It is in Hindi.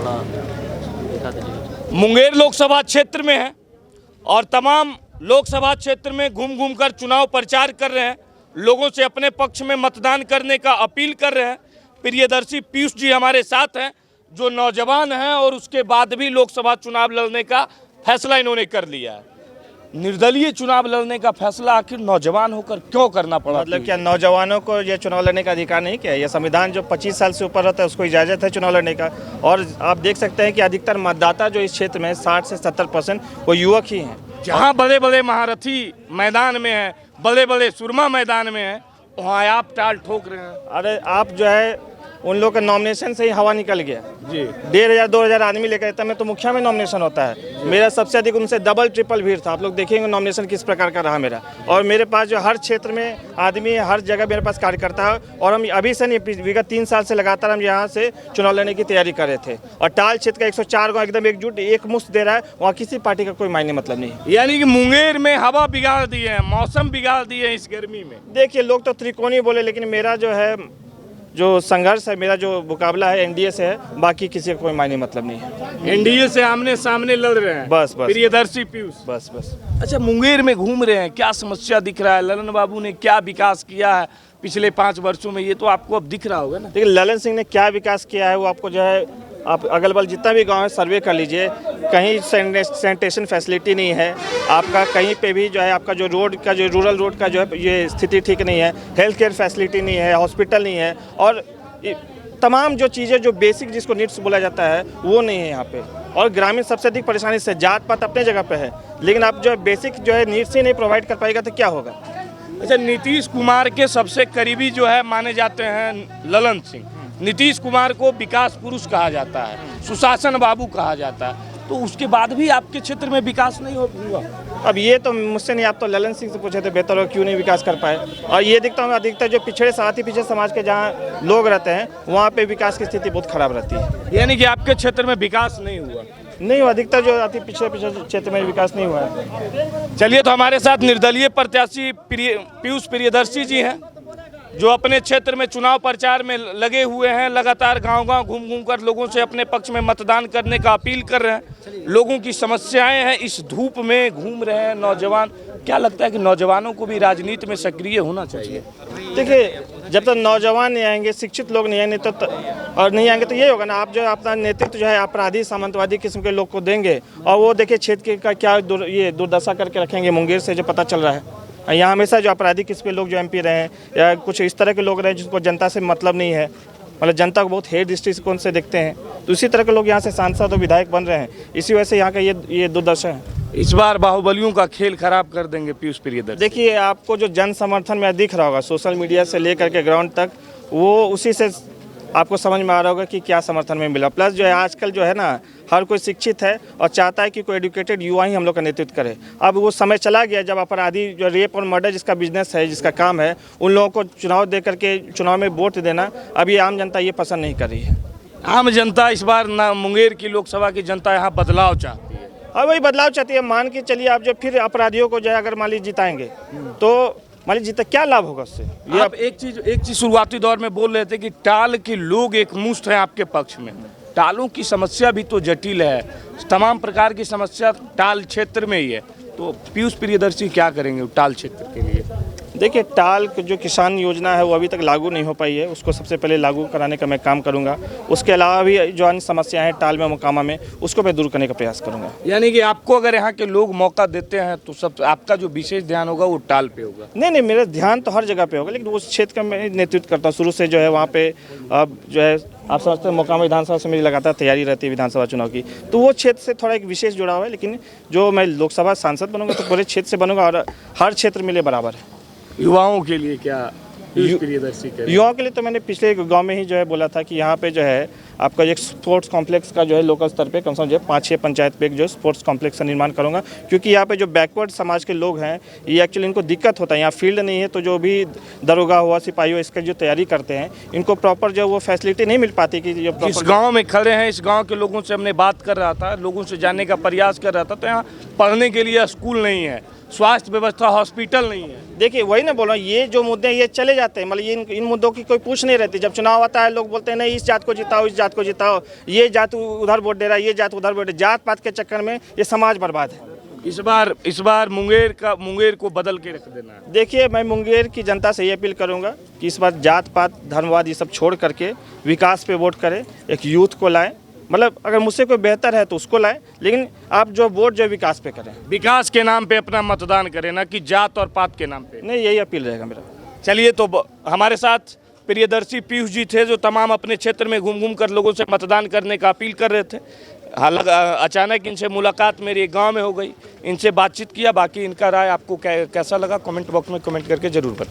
थोड़ा दिखा दीजिए। मुंगेर लोकसभा क्षेत्र में है और तमाम लोकसभा क्षेत्र में घूम घूम कर चुनाव प्रचार कर रहे हैं, लोगों से अपने पक्ष में मतदान करने का अपील कर रहे हैं। प्रियदर्शी पीयूष जी हमारे साथ हैं, जो नौजवान हैं और उसके बाद भी लोकसभा चुनाव लड़ने का फैसला इन्होंने कर लिया है। निर्दलीय चुनाव लड़ने का फैसला आखिर नौजवान होकर क्यों करना पड़ा? मतलब क्या नौजवानों को ये चुनाव लड़ने का अधिकार नहीं क्या? ये संविधान जो 25 साल से ऊपर रहता है उसको इजाज़त है चुनाव लड़ने का। और आप देख सकते हैं कि अधिकतर मतदाता जो इस क्षेत्र में 60 से 70% वो युवक ही हैं। जहाँ बड़े बड़े महारथी मैदान में हैं, बड़े बड़े सुरमा मैदान में हैं, वहाँ आप टाल ठोक रहे हैं। अरे आप जो है उन लोगों का नॉमिनेशन से ही हवा निकल गया जी। 1,500-2,000 आदमी लेकर आता में तो मुखिया में नॉमिनेशन होता है। मेरा सबसे अधिक उनसे डबल ट्रिपल भीड़ था। आप लोग देखेंगे नॉमिनेशन किस प्रकार का रहा मेरा। और मेरे पास जो हर क्षेत्र में आदमी है, हर जगह मेरे पास कार्यकर्ता है। और हम अभी से नहीं, विगत 3 साल से लगातार हम यहाँ से चुनाव लड़ने की तैयारी कर रहे थे। और टाल क्षेत्र का 104 गाँव एकदम एकजुट एक मुश्त दे रहा है, वहाँ किसी पार्टी का कोई मायने मतलब नहीं है। यानी कि मुंगेर में हवा बिगाड़ दी है, मौसम बिगाड़ दी है इस गर्मी में। देखिए लोग तो त्रिकोणीय बोले, लेकिन मेरा जो है जो संघर्ष है, मेरा जो मुकाबला है एनडीए से है, बाकी किसी का कोई मायने मतलब नहीं है। एनडीए से आमने सामने लड़ रहे हैं। बस बस प्रियदर्शी पीयूष। बस बस। अच्छा, मुंगेर में घूम रहे हैं, क्या समस्या दिख रहा है? ललन बाबू ने क्या विकास किया है पिछले 5 वर्षों में, ये तो आपको अब दिख रहा होगा ना। देखिए ललन सिंह ने क्या विकास किया है वो आपको जो है, आप अगल बगल जितना भी गांव है सर्वे कर लीजिए, कहीं सैनिटेशन फैसिलिटी नहीं है आपका, कहीं पे भी जो है आपका जो रोड का जो रूरल रोड का जो है ये स्थिति ठीक नहीं है, हेल्थ केयर फैसिलिटी नहीं है, हॉस्पिटल नहीं है, और तमाम जो चीज़ें जो बेसिक जिसको नीड्स बोला जाता है वो नहीं है यहाँ पे। और ग्रामीण सबसे अधिक परेशानी से, जात पात अपने जगह पे है, लेकिन आप जो है बेसिक जो है नीड्स ही नहीं प्रोवाइड कर पाएगा तो क्या होगा। अच्छा, नीतीश कुमार के सबसे करीबी जो है माने जाते हैं ललन सिंह। नीतीश कुमार को विकास पुरुष कहा जाता है, सुशासन बाबू कहा जाता है, तो उसके बाद भी आपके क्षेत्र में विकास नहीं हुआ। अब ये तो मुझसे नहीं, आप तो ललन सिंह से पूछे थे बेहतर हो, क्यों नहीं विकास कर पाए। और ये दिखता हूँ अधिकतर जो पिछड़े साथ ही पीछे समाज के जहाँ लोग रहते हैं वहाँ पे विकास की स्थिति बहुत खराब रहती है। यानी कि आपके क्षेत्र में विकास नहीं हुआ? नहीं, अधिकतर जो अति पिछड़े क्षेत्र में विकास नहीं हुआ है। चलिए, तो हमारे साथ निर्दलीय प्रत्याशी पीयूष प्रियदर्शी जी हैं, जो अपने क्षेत्र में चुनाव प्रचार में लगे हुए हैं, लगातार गांव-गांव घूम कर लोगों से अपने पक्ष में मतदान करने का अपील कर रहे हैं। लोगों की समस्याएं हैं, इस धूप में घूम रहे हैं नौजवान। क्या लगता है कि नौजवानों को भी राजनीति में सक्रिय होना चाहिए? देखिए जब तक नौजवान नहीं आएंगे, शिक्षित लोग नहीं आएंगे और नहीं आएंगे तो ये होगा ना, आप जो अपना नेतृत्व जो है अपराधी सामंतवादी किस्म के लोग को देंगे, और वो देखिए क्षेत्र का क्या ये दुर्दशा करके रखेंगे। मुंगेर से जो पता चल रहा है, यहाँ हमेशा जो अपराधी किस्म के लोग जो एमपी रहे हैं या कुछ इस तरह के लोग रहे हैं जिनको जनता से मतलब नहीं है, मतलब जनता को बहुत हेट दृष्टिकोण से देखते हैं, तो इसी तरह के लोग यहाँ से सांसद और विधायक बन रहे हैं। इसी वजह से यहाँ का ये दुर्दशा है। इस बार बाहुबलियों का खेल खराब कर देंगे पीयूष प्रियदर्शी। देखिए आपको जो जन समर्थन में दिख रहा होगा सोशल मीडिया से लेकर के ग्राउंड तक, वो उसी से आपको समझ में आ रहा होगा कि क्या समर्थन में मिला। प्लस जो है आजकल जो है ना, हर कोई शिक्षित है और चाहता है कि कोई एजुकेटेड युवा ही हम लोग का नेतृत्व करे। अब वो समय चला गया जब अपराधी जो रेप और मर्डर जिसका बिजनेस है, जिसका काम है, उन लोगों को चुनाव दे करके चुनाव में वोट देना, अब ये आम जनता ये पसंद नहीं कर रही है। आम जनता इस बार ना, मुंगेर की लोकसभा की जनता यहाँ बदलाव चाहती है। और वही बदलाव चाहती है। मान के चलिए आप जो फिर अपराधियों को जो है अगर मान लीजिए जिताएंगे तो मान लीजिए क्या लाभ होगा उससे। ये आप एक चीज शुरुआती दौर में बोल रहे थे कि टाल के लोग एक मुश्त हैं आपके पक्ष में। टालों की समस्या भी तो जटिल है, तमाम प्रकार की समस्या टाल क्षेत्र में ही है, तो पीयूष प्रियदर्शी क्या करेंगे टाल क्षेत्र के लिए? देखिए टाल जो किसान योजना है वो अभी तक लागू नहीं हो पाई है, उसको सबसे पहले लागू कराने का मैं काम करूंगा। उसके अलावा भी जो अन्य समस्याएं हैं टाल में मोकामा में, उसको मैं दूर करने का प्रयास करूंगा। यानी कि आपको अगर यहाँ के लोग मौका देते हैं तो सब आपका जो विशेष ध्यान होगा वो टाल पे होगा? नहीं, मेरा ध्यान तो हर जगह पे होगा, लेकिन उस क्षेत्र का मैं नेतृत्व करता हूँ शुरू से जो है वहाँ पे। अब जो है आप समझते हैं मोकामा विधानसभा से मेरी लगातार तैयारी रहती है विधानसभा चुनाव की, तो वो क्षेत्र से थोड़ा एक विशेष जुड़ाव है। लेकिन जो मैं लोकसभा सांसद बनूंगा तो पूरे क्षेत्र से बनूंगा और हर क्षेत्र में बराबर है। युवाओं के लिए क्या प्रियदर्शी करें? युवाओं के लिए तो मैंने पिछले गांव में ही जो है बोला था कि यहाँ पे जो है आपका एक स्पोर्ट्स कॉम्प्लेक्स का जो है लोकल स्तर पे कम से कम जो है 5-6 पंचायत पे जो स्पोर्ट्स कॉम्प्लेक्स का निर्माण करूँगा, क्योंकि यहाँ पे जो बैकवर्ड समाज के लोग हैं ये एक्चुअली इनको दिक्कत होता है। यहाँ फील्ड नहीं है, तो जो भी दरोगा हुआ, सिपाही हुआ, इसका जो तैयारी करते हैं इनको प्रॉपर जो वो फैसिलिटी नहीं मिल पाती कि जो इस गाँव में खड़े हैं, इस गाँव के लोगों से हमने बात कर रहा था, लोगों से जानने का प्रयास कर रहा था, तो यहाँ पढ़ने के लिए स्कूल नहीं है, स्वास्थ्य व्यवस्था, हॉस्पिटल नहीं है। देखिए वही ना बोल रहा हूँ, ये जो मुद्दे हैं ये चले जाते हैं, मतलब ये इन मुद्दों की कोई पूछ नहीं रहती। जब चुनाव आता है लोग बोलते हैं नहीं इस जात को जिताओ, इस जात को जिताओ, ये जात उधर वोट दे रहा है, ये जात उधर वोट, जात पात के चक्कर में ये समाज बर्बाद है। इस बार मुंगेर को बदल के रख देना है। देखिए मैं मुंगेर की जनता से ये अपील करूंगा कि इस बार जात पात धर्मवाद ये सब छोड़ करके विकास पे वोट करें, एक यूथ को लाएं, मतलब अगर मुझसे कोई बेहतर है तो उसको लाएं, लेकिन आप जो वोट जो विकास पे करें, विकास के नाम पे अपना मतदान करें, ना कि जात और पात के नाम पे। नहीं यही अपील रहेगा मेरा। चलिए, तो हमारे साथ प्रियदर्शी पीयूष जी थे जो तमाम अपने क्षेत्र में घूम घूम कर लोगों से मतदान करने का अपील कर रहे थे। हालांकि अचानक इनसे मुलाकात मेरी एक गांव में हो गई, इनसे बातचीत किया। बाकी इनका राय आपको कैसा लगा कमेंट बॉक्स में कमेंट करके ज़रूर बताइए।